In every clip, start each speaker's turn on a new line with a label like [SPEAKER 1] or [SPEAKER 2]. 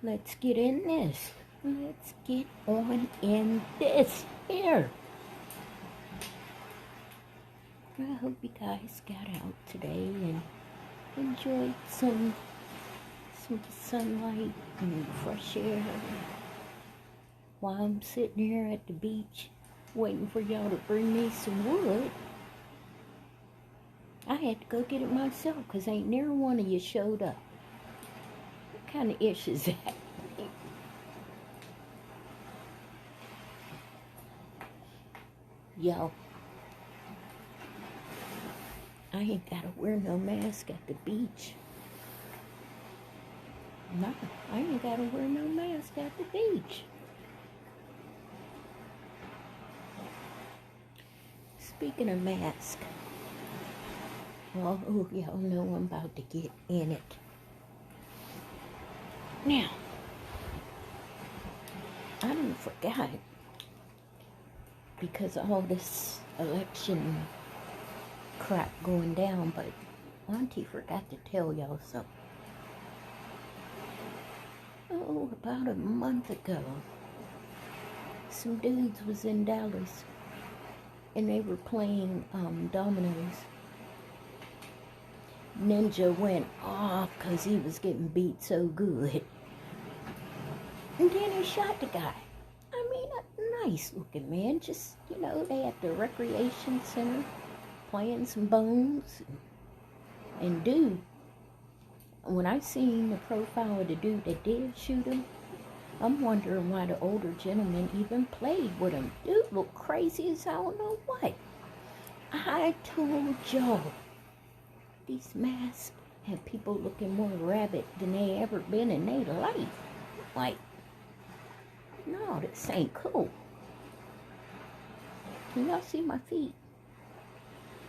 [SPEAKER 1] Let's get in this. Let's get on in this here. I hope you guys got out today and enjoyed some sunlight and fresh air while I'm sitting here at the beach waiting for y'all to bring me some wood. I had to go get it myself because ain't near one of you showed up. What kind of ish is that? Yo, I ain't gotta wear no mask at the beach. No, I ain't gotta wear no mask at the beach. Speaking of mask, well, y'all know I'm about to get in it. Now, I done forgot because of all this election crap going down, but Auntie forgot to tell y'all something. Oh, about a month ago, some dudes was in Dallas and they were playing dominoes. Ninja went off because he was getting beat so good. And then he shot the guy. I mean, a nice looking man. Just, they at the recreation center playing some bones. And dude, when I seen the profile of the dude that did shoot him, I'm wondering why the older gentleman even played with him. Dude looked crazy as I don't know what. I told y'all, these masks have people looking more rabid than they ever been in their life. Like, no, this ain't cool. Can y'all see my feet?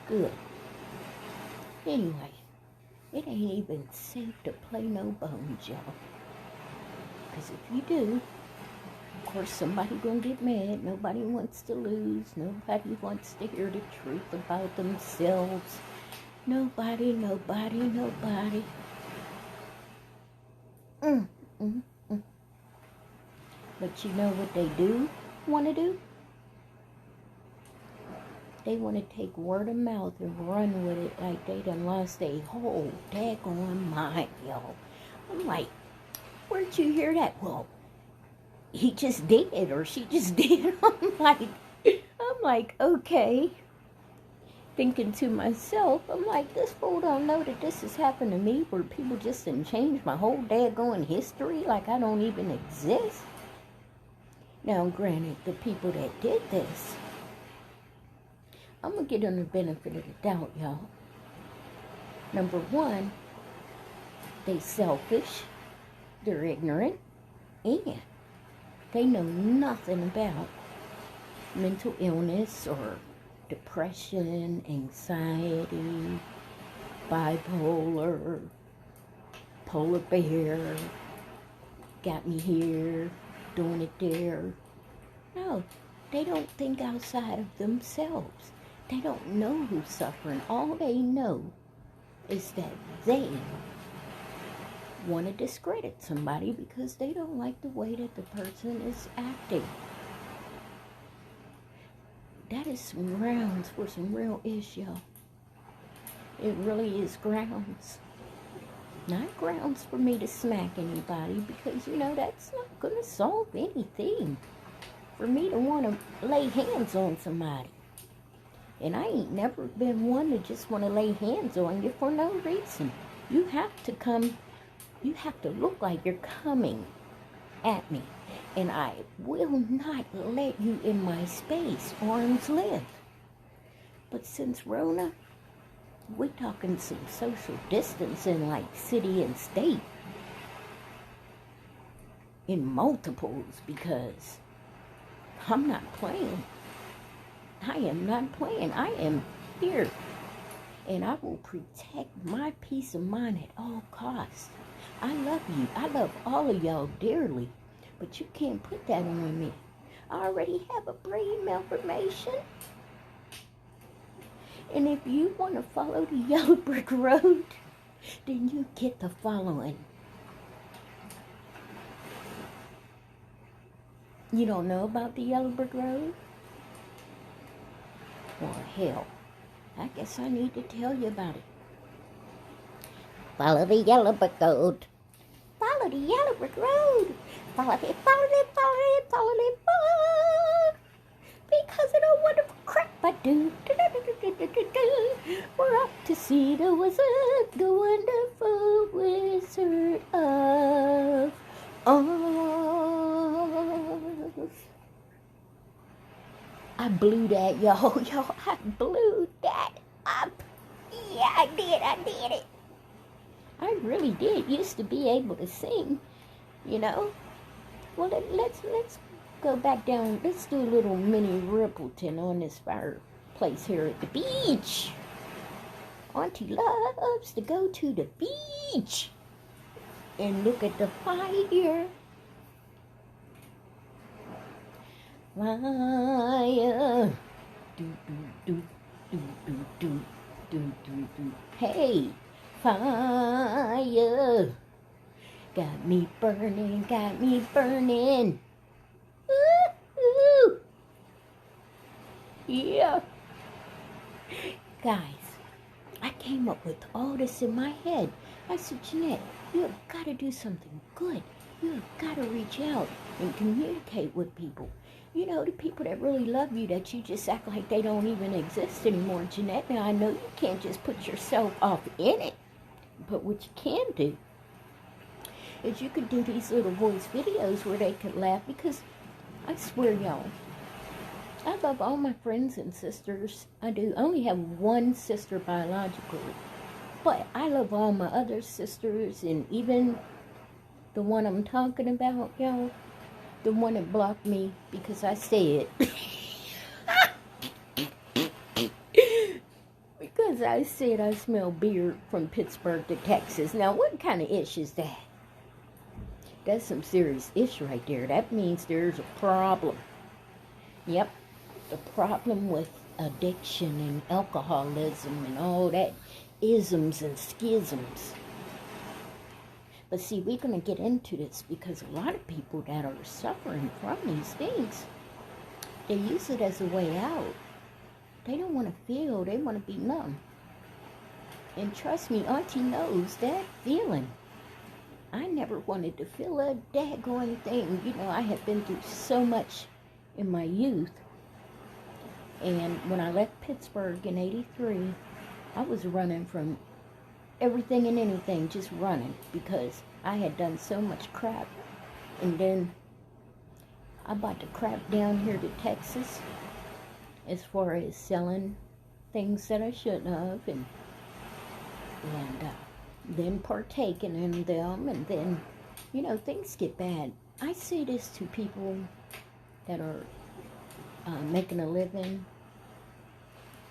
[SPEAKER 1] Good. Anyway, it ain't even safe to play no bones, y'all. Because if you do, of course somebody gonna get mad. Nobody wants to lose. Nobody wants to hear the truth about themselves. Nobody. But you know what they do want to do? They want to take word of mouth and run with it like they done lost their whole daggone mind, y'all. I'm like, where'd you hear that? Well, he just did, or she just did. I'm like, okay. Thinking to myself, I'm like, this fool don't know that this has happened to me, where people just done changed my whole daggone history like I don't even exist. Now, granted, the people that did this, I'm going to give them the benefit of the doubt, y'all. Number one, they selfish, they're ignorant, and they know nothing about mental illness or depression, anxiety, bipolar, polar bear, got me here, doing it there. No, they don't think outside of themselves. They don't know who's suffering. All they know is that they want to discredit somebody because they don't like the way that the person is acting. That is some grounds for some real issue. It really is grounds. Not grounds for me to smack anybody because, that's not going to solve anything. For me to want to lay hands on somebody. And I ain't never been one to just want to lay hands on you for no reason. You have to look like you're coming at me. And I will not let you in my space, arm's length. But since Rona, we're talking some social distancing like city and state. In multiples, because I'm not playing. I am not playing. I am here. And I will protect my peace of mind at all costs. I love you. I love all of y'all dearly. But you can't put that on me. I already have a brain malformation. And if you want to follow the yellow brick road, then you get the following. You don't know about the Yellow Brick Road? Well, hell, I guess I need to tell you about it. Follow the Yellow Brick Road. Follow the Yellow Brick Road. Follow it, follow it, follow it, follow it, follow. Because of the wonderful crap I do. We're off to see the wizard, the wonderful Wizard of Oz. I blew that, y'all. Y'all, I blew that up. Yeah, I did it. I really did used to be able to sing, you know. Well, let's go back down. Let's do a little mini Rippleton on this fireplace here at the beach. Auntie loves to go to the beach and look at the fire. Fire. Do do do do do do do do. Hey, fire. Got me burning. Ooh. Yeah. Guys, I came up with all this in my head. I said, Jeanette, you have got to do something good. You have got to reach out and communicate with people. You know, the people that really love you, that you just act like they don't even exist anymore, Jeanette. Now, I know you can't just put yourself off in it, but what you can do is you could do these little voice videos where they could laugh, because I swear, y'all, I love all my friends and sisters. I do. I only have one sister biologically, but I love all my other sisters, and even the one I'm talking about, y'all, the one that blocked me because I said, because I said I smell beer from Pittsburgh to Texas. Now, what kind of ish is that? That's some serious ish right there. That means there's a problem. Yep, the problem with addiction and alcoholism and all that isms and schisms. But see, we're going to get into this because a lot of people that are suffering from these things, they use it as a way out. They don't want to feel. They want to be numb. And trust me, Auntie knows that feeling. I never wanted to feel a daggone thing. You know, I had been through so much in my youth. And when I left Pittsburgh in '83, I was running from everything and anything, just running, because I had done so much crap. And then I brought the crap down here to Texas as far as selling things that I shouldn't have, and then partaking in them, and then, you know, things get bad. I say this to people that are making a living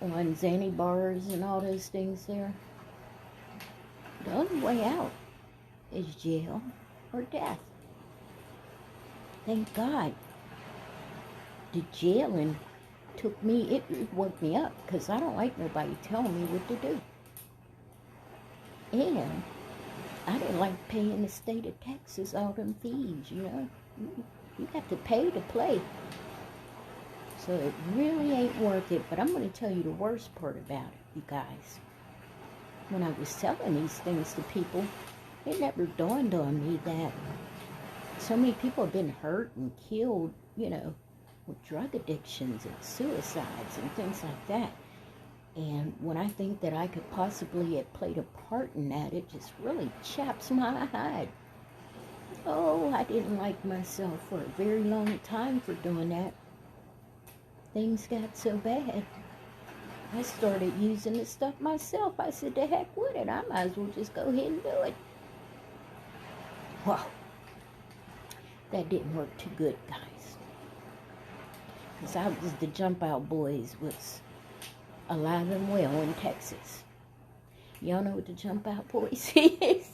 [SPEAKER 1] on Zanny bars and all those things there. The only way out is jail or death. Thank God the jailing took me, it woke me up, because I don't like nobody telling me what to do. And I didn't like paying the state of Texas all them fees, you know. You have to pay to play. So it really ain't worth it. But I'm going to tell you the worst part about it, you guys. When I was selling these things to people, it never dawned on me that so many people have been hurt and killed, you know, with drug addictions and suicides and things like that. And when I think that I could possibly have played a part in that, it just really chaps my hide. Oh, I didn't like myself for a very long time for doing that. Things got so bad, I started using the stuff myself. I said, the heck with it. I might as well just go ahead and do it. Well, that didn't work too good, guys. Because I was the Jump Out Boys was alive and well in Texas. Y'all know what the Jump Out Boys is?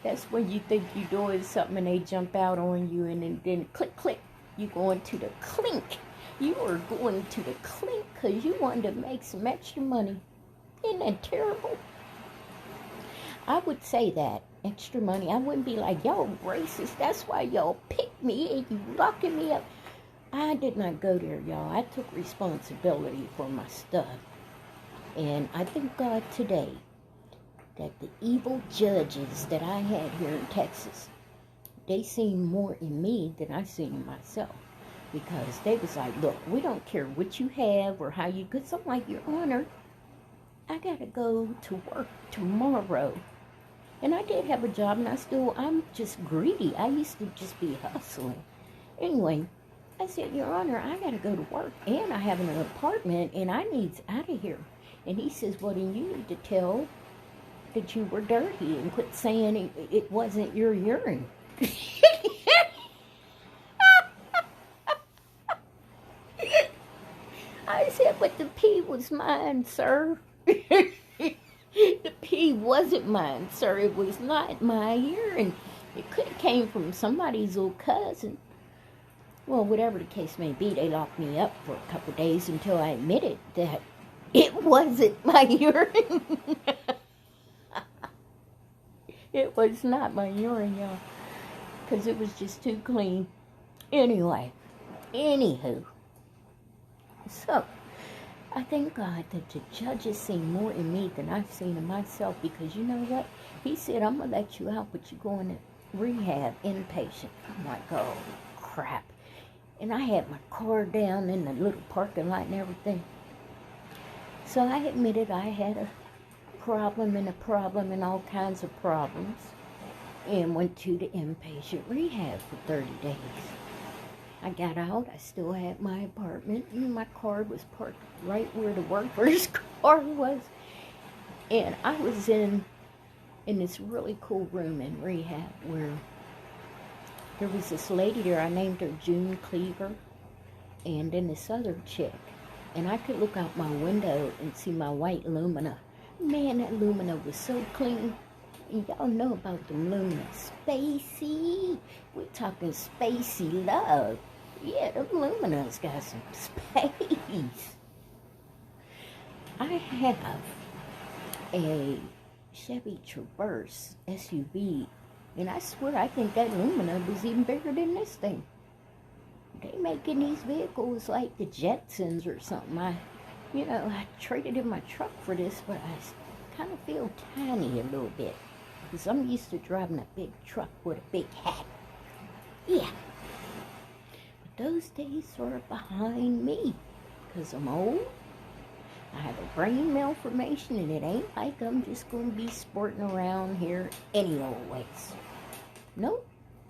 [SPEAKER 1] That's when you think you're doing something and they jump out on you, and then click, click, you going to the clink. You were going to the clink because you wanted to make some extra money. Isn't that terrible? I would say that extra money. I wouldn't be like, y'all racist. That's why y'all picked me and you locking me up. I did not go there, y'all. I took responsibility for my stuff. And I thank God today that the evil judges that I had here in Texas, they seen more in me than I seen in myself. Because they was like, look, we don't care what you have or how you, because I'm like, Your Honor, I got to go to work tomorrow. And I did have a job, and I'm just greedy. I used to just be hustling. Anyway, I said, Your Honor, I got to go to work, and I have an apartment, and I need out of here. And he says, well, then you need to tell that you were dirty and quit saying it wasn't your urine. I said, but the pee was mine, sir. The pee wasn't mine, sir. It was not my urine. It could have came from somebody's little cousin. Well, whatever the case may be, they locked me up for a couple of days until I admitted that it wasn't my urine. It was not my urine, y'all, because it was just too clean. Anyway, anywho, so I thank God that the judges seen more in me than I've seen in myself, because you know what? He said, I'm going to let you out, but you're going to rehab, inpatient. I'm like, oh, crap. And I had my car down in the little parking lot and everything. So I admitted I had a problem and all kinds of problems, and went to the inpatient rehab for 30 days. I got out, I still had my apartment, and my car was parked right where the worker's car was. And I was in this really cool room in rehab where there was this lady there, I named her June Cleaver, and then this other chick. And I could look out my window and see my white Lumina. Man, that Lumina was so clean. And y'all know about the Lumina. Spacey. We're talking spacey love. Yeah, the Lumina's got some space. I have a Chevy Traverse SUV, and I swear I think that Lumina was even bigger than this thing. They making these vehicles like the Jetsons or something. I traded in my truck for this, but I kind of feel tiny a little bit, because I'm used to driving a big truck with a big hat. Yeah. But those days are behind me, because I'm old. I have a brain malformation, and it ain't like I'm just going to be sporting around here any old ways. Nope,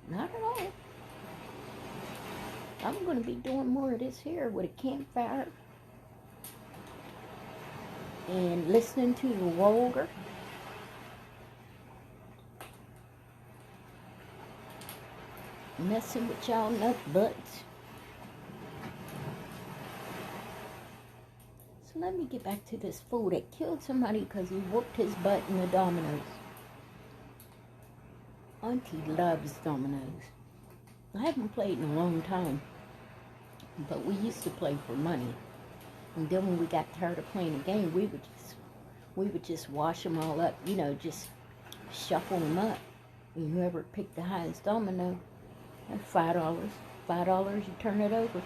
[SPEAKER 1] not at all. I'm going to be doing more of this here with a campfire and listening to the Wolgar. Messing with y'all nut butts. So let me get back to this fool that killed somebody because he whooped his butt in the dominoes. Auntie loves dominoes. I haven't played in a long time, but we used to play for money. And then when we got tired of playing the game, we would just wash them all up, just shuffle them up. And whoever picked the highest domino, that's $5. $5, you turn it over.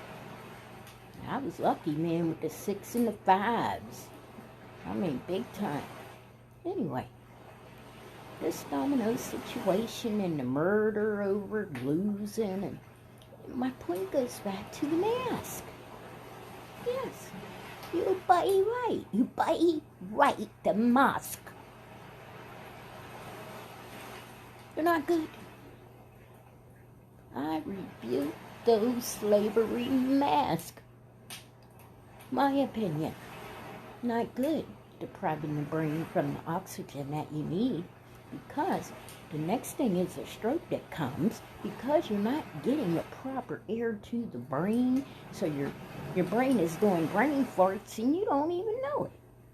[SPEAKER 1] I was lucky, man, with the 6 and the 5s. I mean, big time. Anyway, this domino situation and the murder over losing, and my point goes back to the mask. Yes, you buy right. You buy right the mask. They're not good. I rebuke those slavery masks. My opinion, not good. Depriving the brain from the oxygen that you need, because the next thing is a stroke that comes because you're not getting the proper air to the brain. So your brain is doing brain farts and you don't even know it.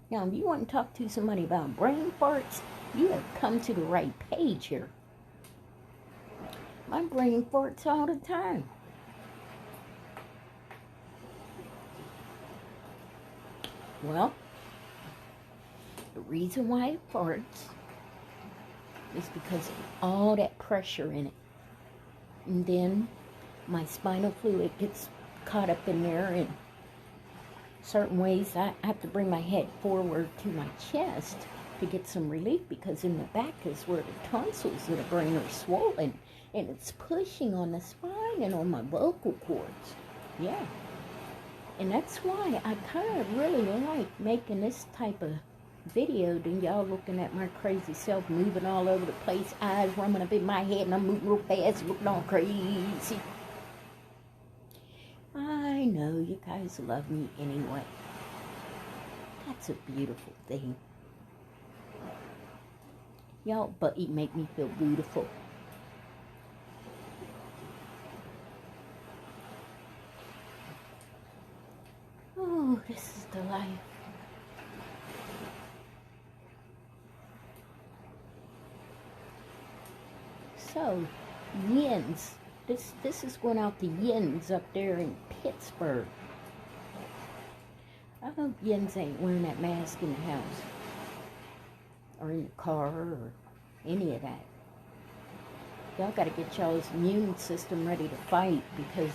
[SPEAKER 1] Now, if you want to talk to somebody about brain farts, you have come to the right page here. My brain farts all the time. Well, the reason why it farts is because of all that pressure in it. And then my spinal fluid gets caught up in there, and certain ways I have to bring my head forward to my chest to get some relief, because in the back is where the tonsils of the brain are swollen, and it's pushing on the spine and on my vocal cords. Yeah. And that's why I kind of really like making this type of video than y'all looking at my crazy self moving all over the place, eyes running up in my head, and I'm moving real fast, looking all crazy. I know you guys love me anyway. That's a beautiful thing. Y'all buddy make me feel beautiful. Oh, this is the life. So, yins. This is going out to yins up there in Pittsburgh. I hope yins ain't wearing that mask in the house, or in the car, or any of that. Y'all got to get y'all's immune system ready to fight, because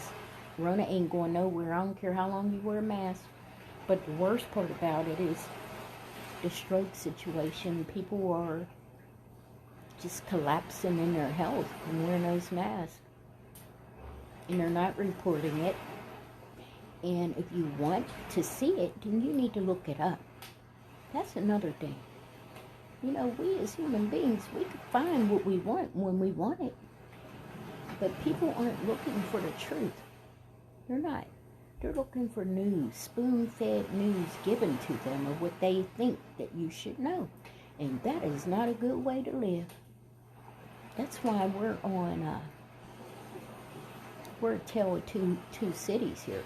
[SPEAKER 1] Rona ain't going nowhere. I don't care how long you wear a mask. But the worst part about it is the stroke situation. People are just collapsing in their health from wearing those masks. And they're not reporting it. And if you want to see it, then you need to look it up. That's another thing. You know, we as human beings, we can find what we want when we want it. But people aren't looking for the truth. They're not. They're looking for news, spoon-fed news given to them of what they think that you should know. And that is not a good way to live. That's why we're on, we're a tale of two cities here.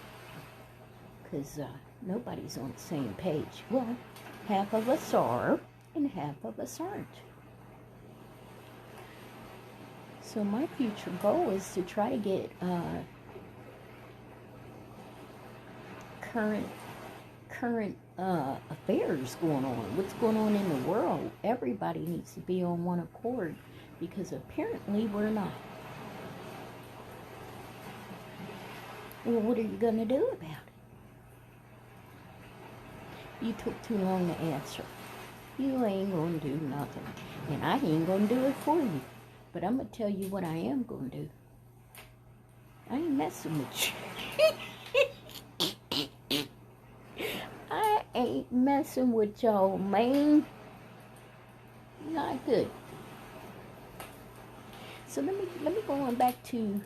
[SPEAKER 1] Because nobody's on the same page. Well, half of us are, and half of us aren't. So my future goal is to try to get current affairs going on. What's going on in the world? Everybody needs to be on one accord, because apparently we're not. Well, what are you going to do about it? You took too long to answer. You ain't going to do nothing. And I ain't going to do it for you. But I'm going to tell you what I am going to do. I ain't messing with you. I ain't messing with y'all, man. Not good. So let me go on back to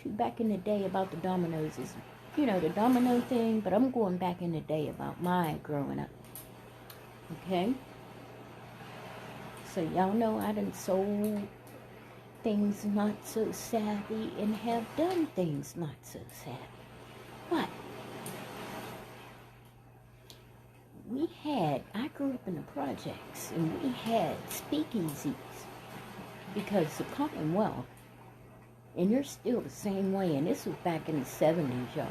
[SPEAKER 1] back in the day about the dominoes. You know, the domino thing, but I'm going back in the day about my growing up. Okay? So y'all know I done sold things not so savvy and have done things not so savvy. But I grew up in the projects, and we had speakeasies, because the Commonwealth, and you're still the same way, and this was back in the 70s, y'all.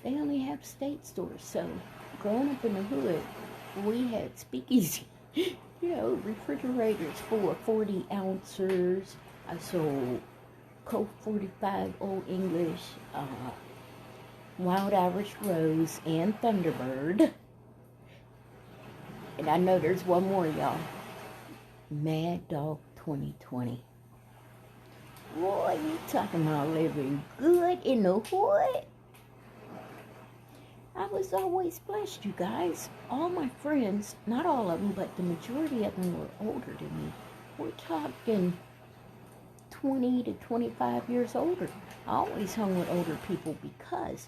[SPEAKER 1] They only have state stores, so growing up in the hood, we had speakeasy. You know, refrigerators full of 40 ounces. I sold Coke 45 Old English, Wild Irish Rose, and Thunderbird. And I know there's one more, y'all. Mad Dog 2020. Boy, you talking about living good in the hood. I was always blessed, you guys. All my friends, not all of them, but the majority of them were older than me. We're talking 20 to 25 years older. I always hung with older people, because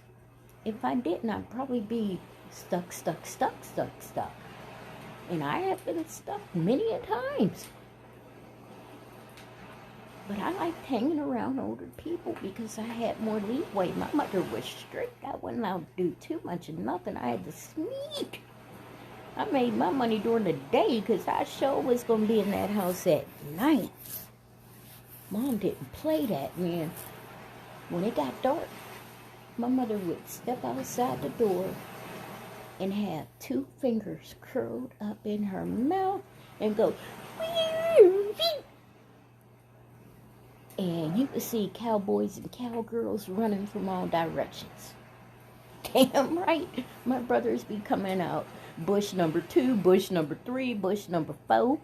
[SPEAKER 1] if I didn't, I'd probably be stuck. And I have been stuck many a times. But I liked hanging around older people because I had more leeway. My mother was strict. I wasn't allowed to do too much of nothing. I had to sneak. I made my money during the day because I sure was going to be in that house at night. Mom didn't play that, man. When it got dark, my mother would step outside the door and have two fingers curled up in her mouth and go, and you could see cowboys and cowgirls running from all directions. Damn right, my brothers be coming out. Bush number 2, bush number 3, bush number 4.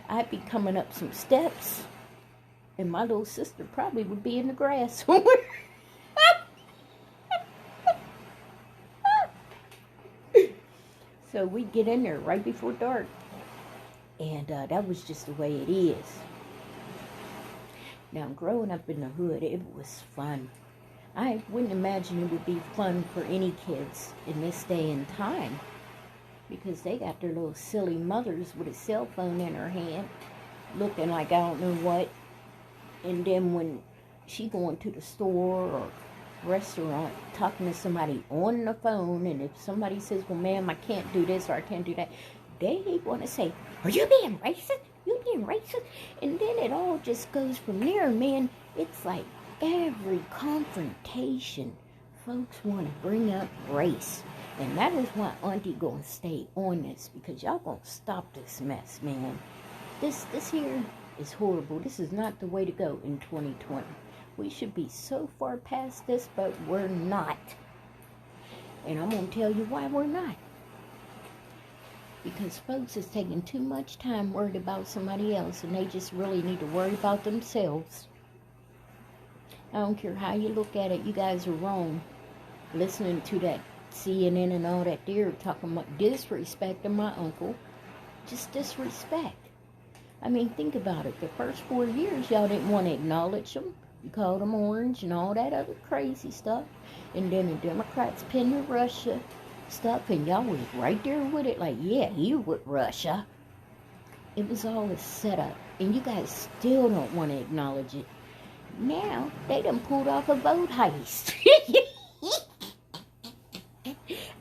[SPEAKER 1] I'd be coming up some steps, and my little sister probably would be in the grass somewhere. So we'd get in there right before dark, and that was just the way it is. Now, growing up in the hood, it was fun. I wouldn't imagine it would be fun for any kids in this day and time, because they got their little silly mothers with a cell phone in her hand, looking like I don't know what. And then when she going to the store or restaurant, talking to somebody on the phone, and if somebody says, well, ma'am, I can't do this or I can't do that, they want to say, are you being racist? You being racist? And then it all just goes from there, man. It's like every confrontation, folks want to bring up race. And that is why Auntie gonna stay on this, because y'all gonna stop this mess, man. This here is horrible. This is not the way to go in 2020. We should be so far past this, but we're not. And I'm gonna tell you why we're not. Because folks is taking too much time worried about somebody else, and they just really need to worry about themselves. I don't care how you look at it, you guys are wrong. Listening to that CNN and all that there talking about disrespecting my uncle. Just disrespect. I mean, think about it. The first 4 years, y'all didn't want to acknowledge them. You called them orange and all that other crazy stuff. And then the Democrats pinned the Russia stuff, and y'all was right there with it. Like, yeah, you with Russia. It was all a setup. And you guys still don't want to acknowledge it. Now, they done pulled off a vote heist.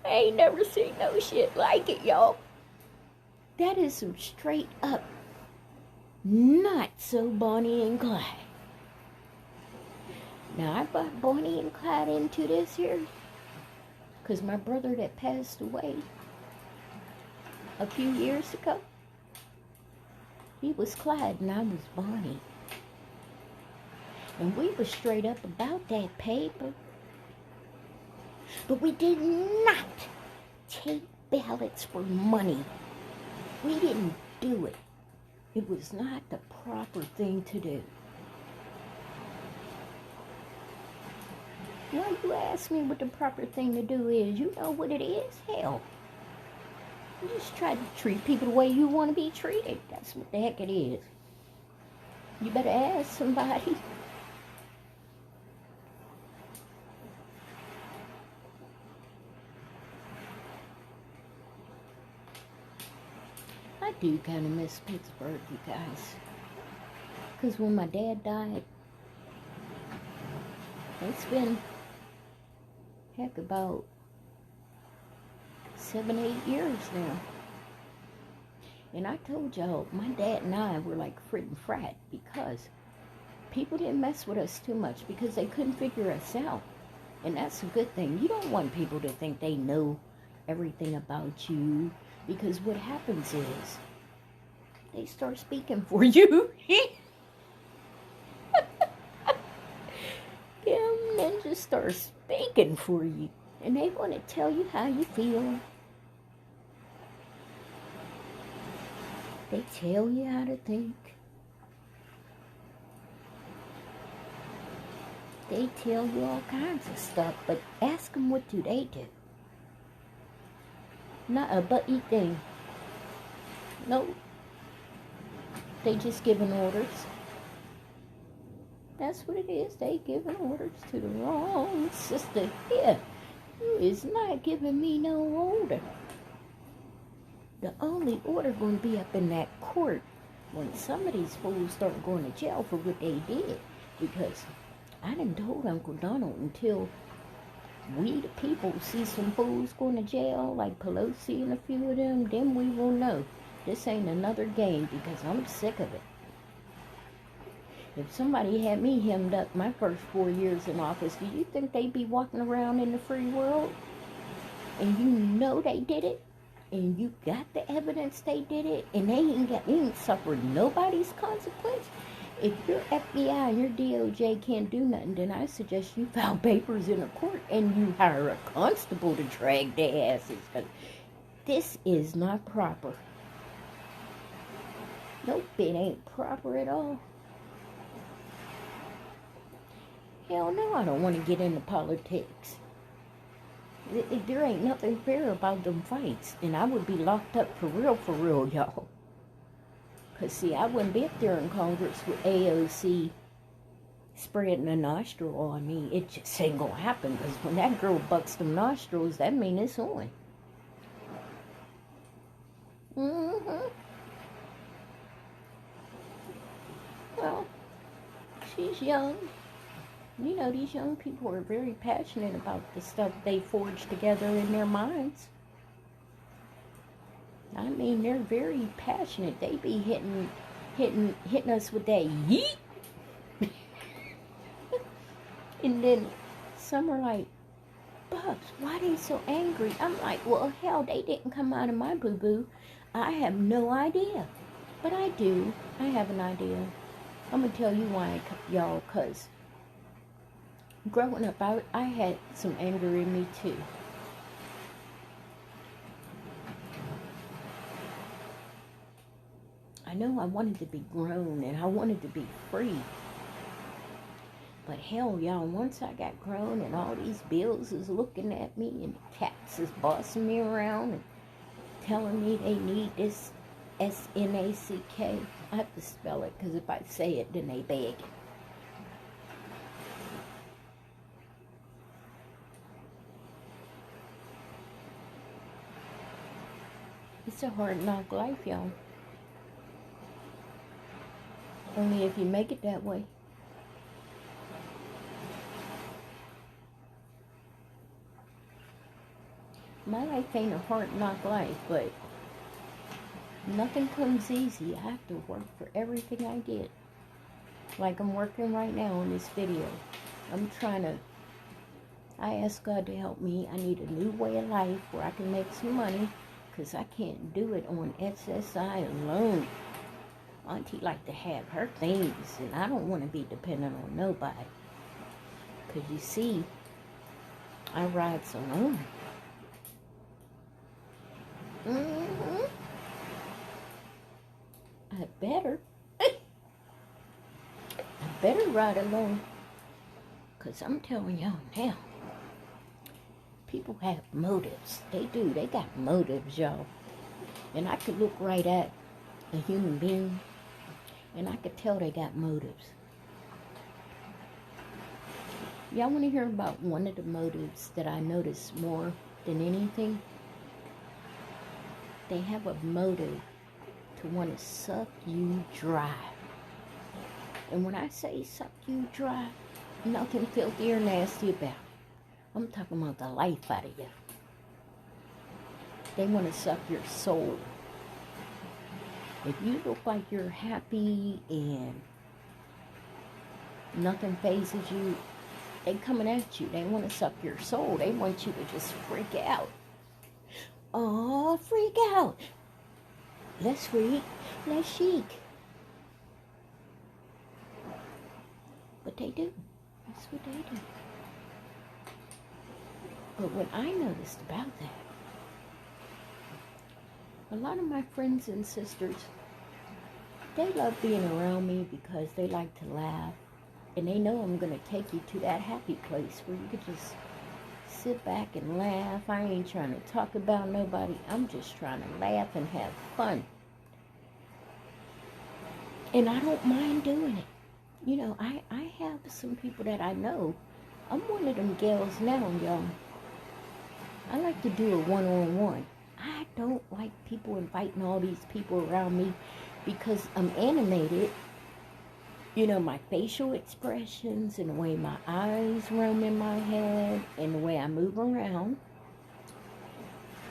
[SPEAKER 1] I ain't never seen no shit like it, y'all. That is some straight up not so Bonnie and Clyde. Now, I brought Bonnie and Clyde into this here because my brother that passed away a few years ago, he was Clyde and I was Bonnie. And we were straight up about that paper. But we did not take ballots for money. We didn't do it. It was not the proper thing to do. Why you ask me what the proper thing to do is? You know what it is? Hell. You just try to treat people the way you want to be treated. That's what the heck it is. You better ask somebody. I do kind of miss Pittsburgh, you guys. Because when my dad died, it's been, heck, about 7, 8 years now. And I told y'all, my dad and I were like frit and frat because people didn't mess with us too much because they couldn't figure us out. And that's a good thing. You don't want people to think they know everything about you, because what happens is they start speaking for you. Them ninjas start speaking for you, and they want to tell you how you feel. They tell you how to think. They tell you all kinds of stuff, but ask them, what do they do? Not a butty thing. Nope. They just giving orders. That's what it is. They giving orders to the wrong sister here. You is not giving me no order. The only order going to be up in that court when some of these fools start going to jail for what they did. Because I done told Uncle Donald, until we the people see some fools going to jail, like Pelosi and a few of them, then we will know this ain't another game, because I'm sick of it. If somebody had me hemmed up my first 4 years in office, do you think they'd be walking around in the free world? and you know they did it, and you got the evidence they did it, and they ain't suffered nobody's consequence. If your FBI and your DOJ can't do nothing, then I suggest you file papers in a court and you hire a constable to drag their asses. Because this is not proper. Nope, it ain't proper at all. Hell no, I don't want to get into politics. There ain't nothing fair about them fights. And I would be locked up for real, y'all. Because, see, I wouldn't be up there in Congress with AOC spreading a nostril on me. It just ain't going to happen. Because when that girl bucks them nostrils, that means it's on. Well, she's young. You know, these young people are very passionate about the stuff they forge together in their minds. I mean, they're very passionate. They be hitting us with that yeet. And then some are like, Bugs, why they so angry? I'm like, well, hell, they didn't come out of my boo-boo. I have no idea. But I do. I have an idea. I'm going to tell you why, y'all, because growing up, I had some anger in me, too. I know I wanted to be grown and I wanted to be free. But hell, y'all, once I got grown and all these bills is looking at me and the cats is bossing me around and telling me they need this S-N-A-C-K. I have to spell it because if I say it, then they beg. It's a hard knock life, y'all. Only if you make it that way. My life ain't a hard knock life, but nothing comes easy. I have to work for everything I get. Like I'm working right now on this video. I ask God to help me. I need a new way of life where I can make some money because I can't do it on SSI alone. Auntie like to have her things, and I don't want to be dependent on nobody. Because you see, I ride alone. I better ride alone. Because I'm telling y'all now, people have motives. They do. They got motives, y'all. And I could look right at a human being and I could tell they got motives. Y'all want to hear about one of the motives that I notice more than anything? They have a motive to want to suck you dry. And when I say suck you dry, nothing filthy or nasty about it. I'm talking about the life out of you. They want to suck your soul. If you look like you're happy and nothing phases you, they coming at you. They want to suck your soul. They want you to just freak out. Oh, freak out. Let's freak. Let's chic. But they do. That's what they do. But what I noticed about that, a lot of my friends and sisters, they love being around me because they like to laugh. And they know I'm going to take you to that happy place where you could just sit back and laugh. I ain't trying to talk about nobody. I'm just trying to laugh and have fun. And I don't mind doing it. You know, I have some people that I know. I'm one of them gals now, y'all. I like to do a one-on-one. I don't like people inviting all these people around me because I'm animated. You know, my facial expressions and the way my eyes roam in my head and the way I move around,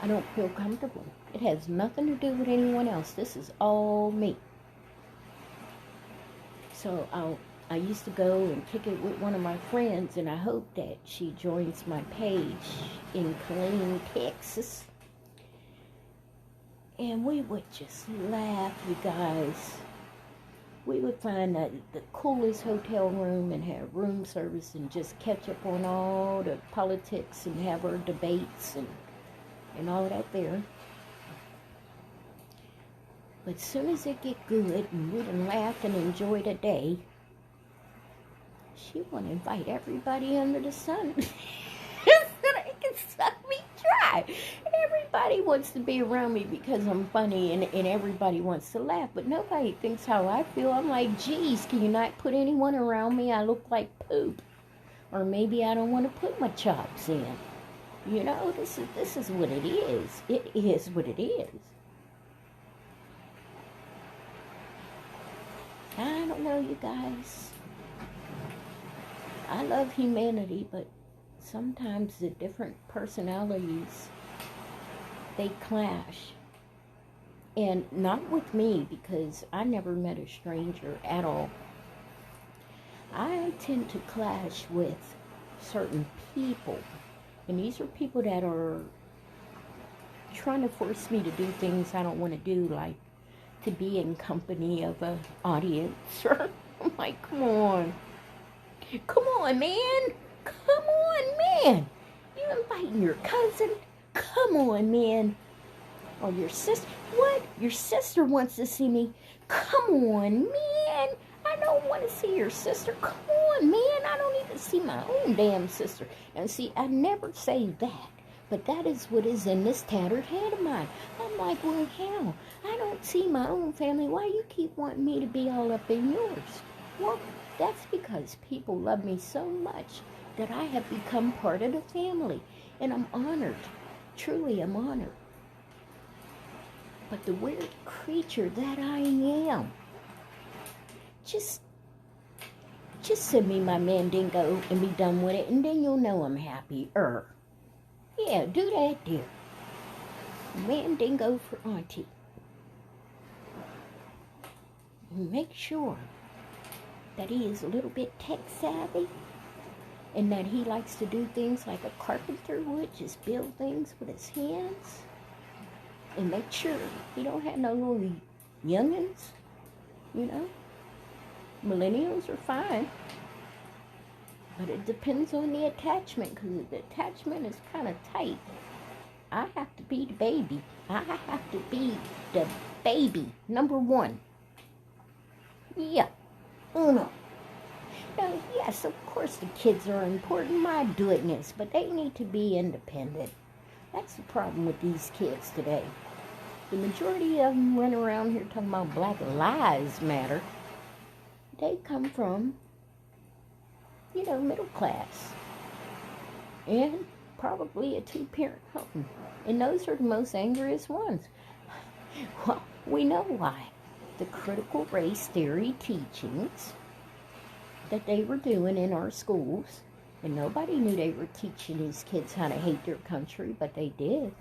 [SPEAKER 1] I don't feel comfortable. It has nothing to do with anyone else. This is all me. So I'll I used to go and kick it with one of my friends, and I hope that she joins my page in Killeen, Texas. And we would just laugh, you guys. We would find the coolest hotel room and have room service and just catch up on all the politics and have our debates and all that there. But as soon as it get good and we done laughed and enjoyed a day, she want to invite everybody under the sun so they can suck me dry. Everybody wants to be around me because I'm funny and everybody wants to laugh, but nobody thinks how I feel. I'm like, geez, can you not put anyone around me? I look like poop. Or maybe I don't want to put my chops in. You know, this is what it is. It is what it is. I don't know, you guys. I love humanity, but sometimes the different personalities, they clash. And not with me, because I never met a stranger at all. I tend to clash with certain people. And these are people that are trying to force me to do things I don't want to do, like to be in company of an audience. I'm like, come on. Come on, man. Come on, man. You inviting your cousin? Come on, man. Or your sister? What? Your sister wants to see me? Come on, man. I don't want to see your sister. Come on, man. I don't even see my own damn sister. And see, I never say that. But that is what is in this tattered head of mine. I'm like, well, hell, I don't see my own family. Why you keep wanting me to be all up in yours? Well, that's because people love me so much that I have become part of the family. And I'm honored. Truly, I'm honored. But the weird creature that I am, just send me my mandingo and be done with it, and then you'll know I'm happy. Yeah, do that, dear. Mandingo for Auntie. Make sure that he is a little bit tech savvy and that he likes to do things like a carpenter would, just build things with his hands. And make sure he don't have no little youngins, you know. Millennials are fine. But it depends on the attachment, because the attachment is kind of tight. I have to be the baby. I have to be the baby, number one. Yeah. Uno. Now, yes, of course the kids are important, my goodness, but they need to be independent. That's the problem with these kids today. The majority of them run around here talking about Black Lives Matter. They come from, you know, middle class. And probably a two-parent home. And those are the most angriest ones. Well, we know why. The critical race theory teachings that they were doing in our schools, and nobody knew they were teaching these kids how to hate their country, but they did.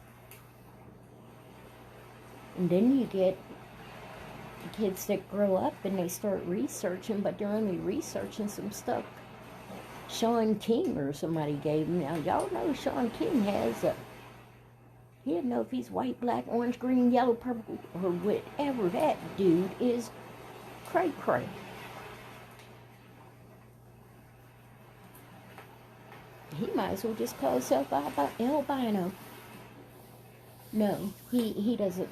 [SPEAKER 1] And then you get the kids that grow up and they start researching, but they're only researching some stuff Sean King or somebody gave him. Now, y'all know Sean King has a, he doesn't know if he's white, black, orange, green, yellow, purple, or whatever. That dude is cray-cray. He might as well just call himself albino. No, he doesn't.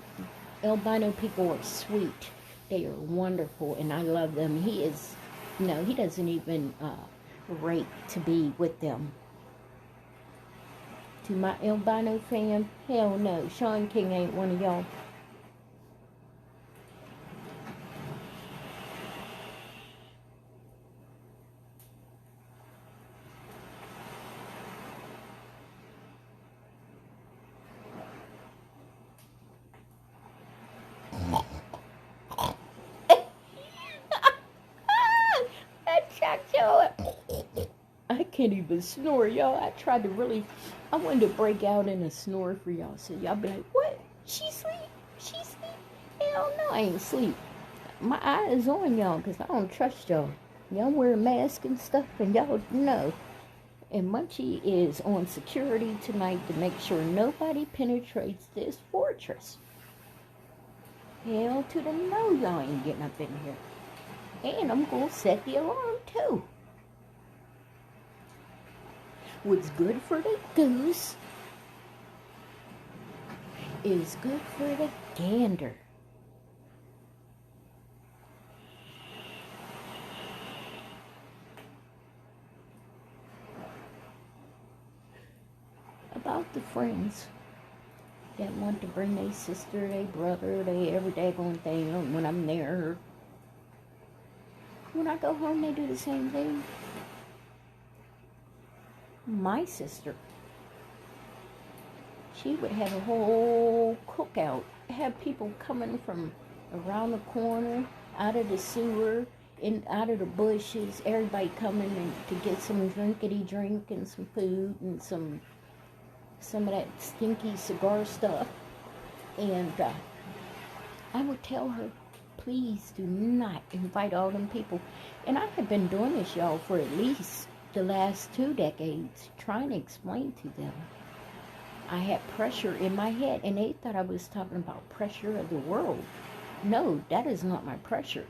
[SPEAKER 1] Albino people are sweet. They are wonderful, and I love them. He doesn't even rate to be with them. To my albino fam, hell no. Sean King ain't one of y'all. I can't even snore, y'all. I tried to really, I wanted to break out in a snore for y'all. So y'all be like, what? She sleep? She sleep? Hell no, I ain't sleep. My eye is on y'all because I don't trust y'all. Y'all wear a mask and stuff, and y'all know. And Munchie is on security tonight to make sure nobody penetrates this fortress. Hell to the no, y'all ain't getting up in here. And I'm going to set the alarm, too. What's good for the goose is good for the gander. About the friends that want to bring their sister, their brother, their every daggone thing when I'm there. When I go home, they do the same thing. My sister, she would have a whole cookout, have people coming from around the corner, out of the sewer, out of the bushes, everybody coming to get some drinkity drink and some food and some of that stinky cigar stuff. And I would tell her, please do not invite all them people. And I have been doing this, y'all, for at least the last 2 decades, trying to explain to them. I had pressure in my head, and they thought I was talking about pressure of the world. No, that is not my pressure.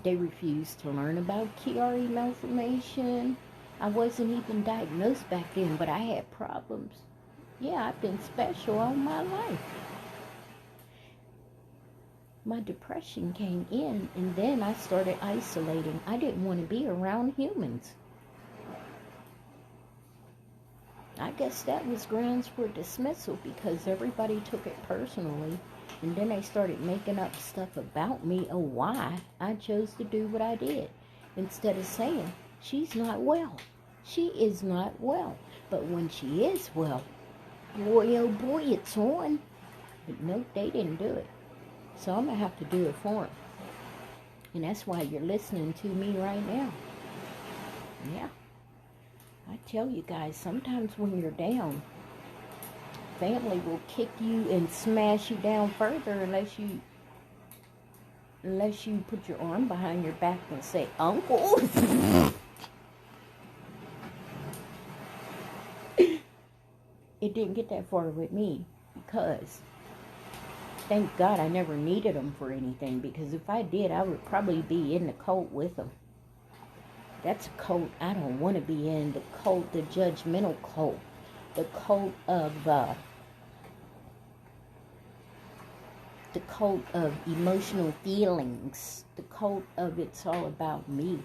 [SPEAKER 1] They refused to learn about Chiari malformation. I wasn't even diagnosed back then, but I had problems. Yeah, I've been special all my life. My depression came in, and then I started isolating. I didn't want to be around humans. I guess that was grounds for dismissal because everybody took it personally. And then they started making up stuff about me or why I chose to do what I did. Instead of saying, she's not well. She is not well. But when she is well, boy, oh boy, it's on. But no, they didn't do it. So I'm going to have to do it for them. And that's why you're listening to me right now. Yeah. I tell you guys, sometimes when you're down, family will kick you and smash you down further unless you put your arm behind your back and say, Uncle. It didn't get that far with me because thank God I never needed them for anything, because if I did, I would probably be in the cult with them. That's a cult I don't want to be in. The cult, the judgmental cult. The cult of emotional feelings. The cult of it's all about me.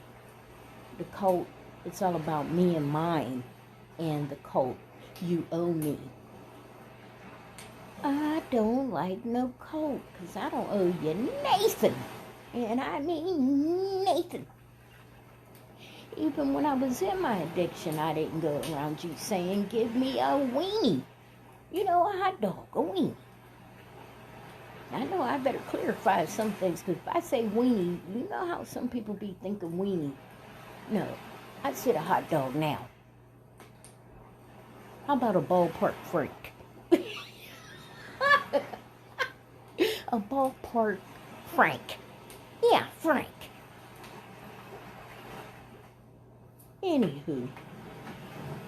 [SPEAKER 1] The cult, it's all about me and mine. And the cult, you owe me. I don't like no cult, because I don't owe you Nathan. And I mean Nathan. Even when I was in my addiction, I didn't go around you saying, give me a weenie. You know, a hot dog, a weenie. I know I better clarify some things, because if I say weenie, you know how some people be thinking weenie. No, I said a hot dog now. How about a ballpark freak? A ballpark Frank. Yeah, Frank. Anywho,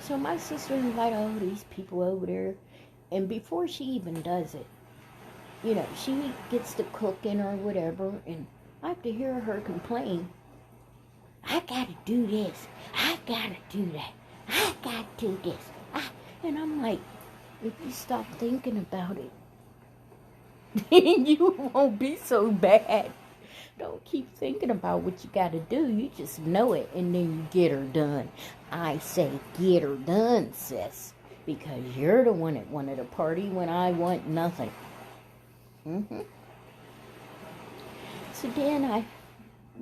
[SPEAKER 1] so my sister invited all these people over there, and before she even does it, you know, she gets to cooking or whatever, and I have to hear her complain, I gotta do this, I gotta do that, I gotta do this, and I'm like, if you stop thinking about it, then you won't be so bad. Don't keep thinking about what you got to do. You just know it, and then you get her done. I say get her done, sis, because you're the one that wanted a party when I want nothing. So then I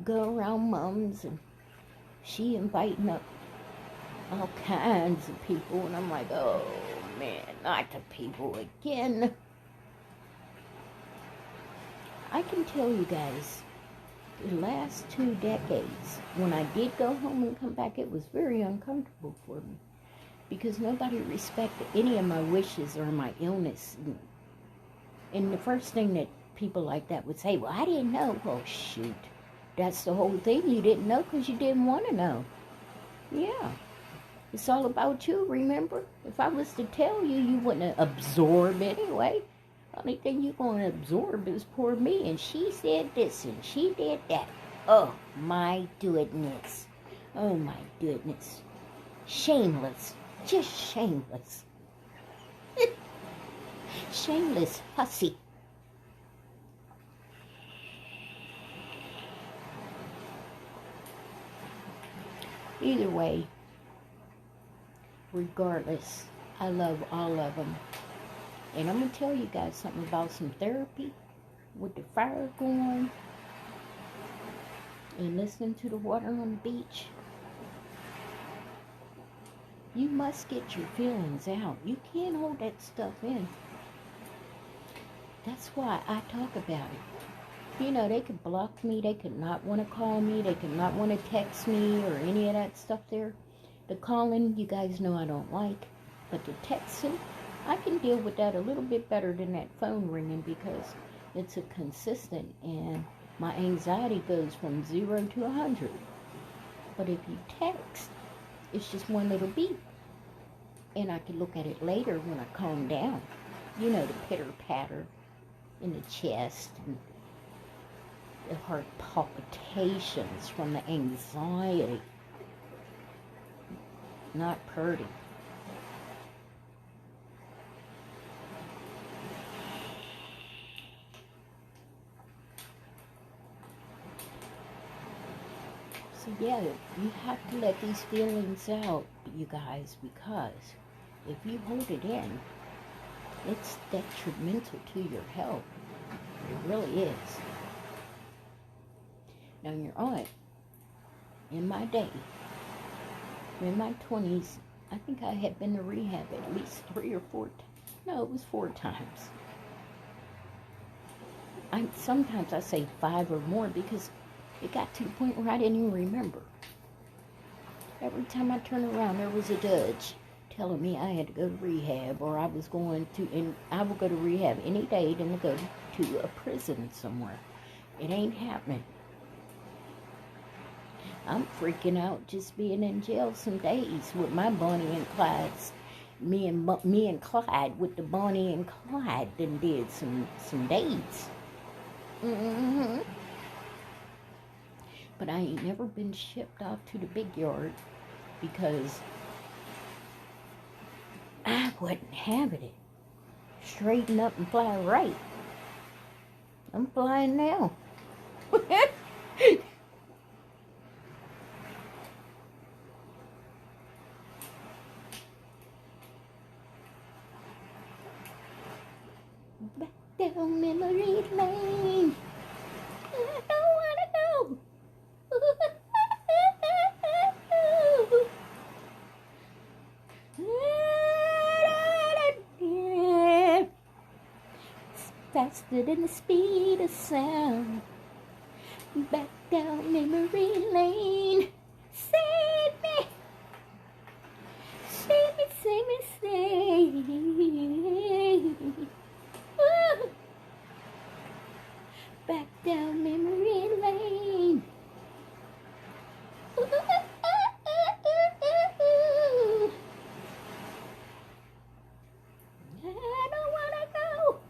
[SPEAKER 1] go around Mom's, and she inviting up all kinds of people, and I'm like, oh, man, not the people again. I can tell you guys, the last 2 decades, when I did go home and come back, it was very uncomfortable for me because nobody respected any of my wishes or my illness. And the first thing that people like that would say, well, I didn't know. Well, shoot. That's the whole thing. You didn't know because you didn't want to know. Yeah. It's all about you, remember? If I was to tell you, you wouldn't absorb anyway. Only thing you're going to absorb is poor me. And she said this and she did that. Oh, my goodness. Oh, my goodness. Shameless. Just shameless. Shameless hussy. Either way, regardless, I love all of them. And I'm going to tell you guys something about some therapy with the fire going and listening to the water on the beach. You must get your feelings out. You can't hold that stuff in. That's why I talk about it. You know, they could block me. They could not want to call me. They could not want to text me or any of that stuff there. The calling, you guys know I don't like. But the texting, I can deal with that a little bit better than that phone ringing because it's a consistent and my anxiety goes from 0 to 100. But if you text, it's just one little beep. And I can look at it later when I calm down. You know, the pitter-patter in the chest and the heart palpitations from the anxiety. Not pretty. So yeah, you have to let these feelings out, you guys, because if you hold it in, it's detrimental to your health. It really is. Now your aunt, in my day, in my 20s, I think I had been to rehab at least 3 or 4 times. No, it was 4 times. Sometimes I say 5 or more because it got to the point where I didn't even remember. Every time I turned around, there was a judge telling me I had to go to rehab, or I was going to, and I would go to rehab any day than to go to a prison somewhere. It ain't happening. I'm freaking out just being in jail some days with my Bonnie and Clyde's. Me and Clyde with the Bonnie and Clyde then did some days. Mm-hmm. But I ain't never been shipped off to the big yard because I wasn't having it. Straighten up and fly right. I'm flying now. Back down memory lane. I don't wanna go. Faster than the speed of sound. Back down memory lane. Save me. Save me, save me, save me. Woo. Back down memory lane. I don't wanna go.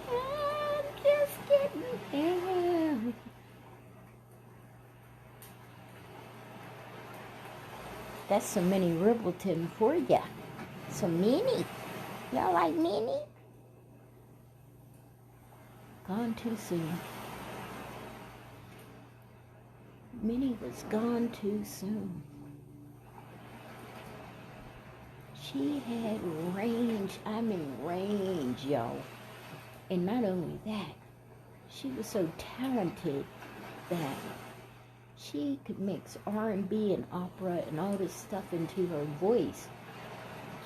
[SPEAKER 1] I'm just getting there. That's some mini Ribbleton for ya. Some mini. Y'all like mini? Gone too soon. Minnie was gone too soon. She had range. I mean range, y'all. And not only that, she was so talented that she could mix R&B and opera and all this stuff into her voice.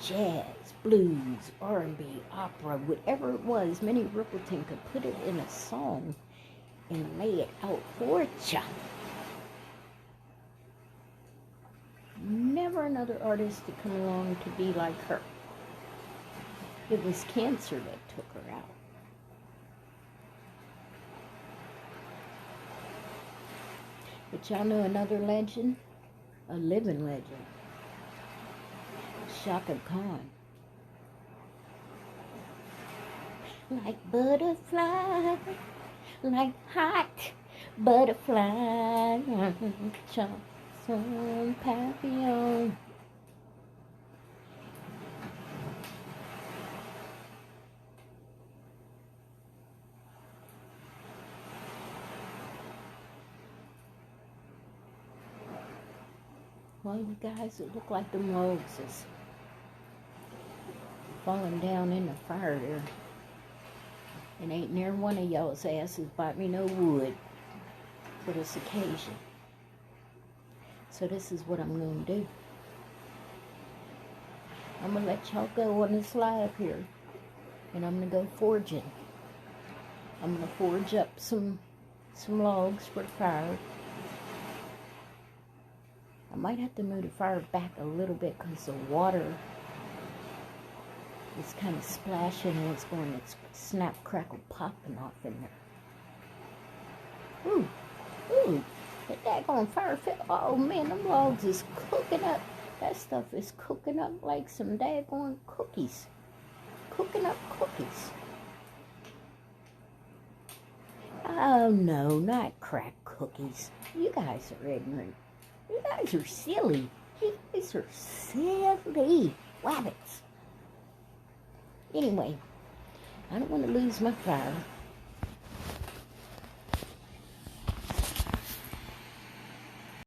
[SPEAKER 1] Jazz, blues, R&B, opera, whatever it was, Minnie Riperton could put it in a song and lay it out for ya. Never another artist to come along to be like her. It was cancer that took her out. But y'all know another legend? A living legend. Shaka Khan. Like butterfly, like hot butterfly, some papillon. Well, you guys, it look like them logs is falling down in the fire there. And ain't near one of y'all's asses bought me no wood for this occasion. So this is what I'm going to do. I'm going to let y'all go on this live here. And I'm going to go foraging. I'm going to forage up some logs for the fire. I might have to move the fire back a little bit because the water is kind of splashing and it's going to snap, crackle, popping off in there. Ooh, that daggone fire fit. Oh man, them logs is cooking up. That stuff is cooking up like some daggone cookies. Cooking up cookies. Oh no, not crack cookies. You guys are ignorant. You guys are silly. You guys are silly wabbits. Anyway, I don't want to lose my fire.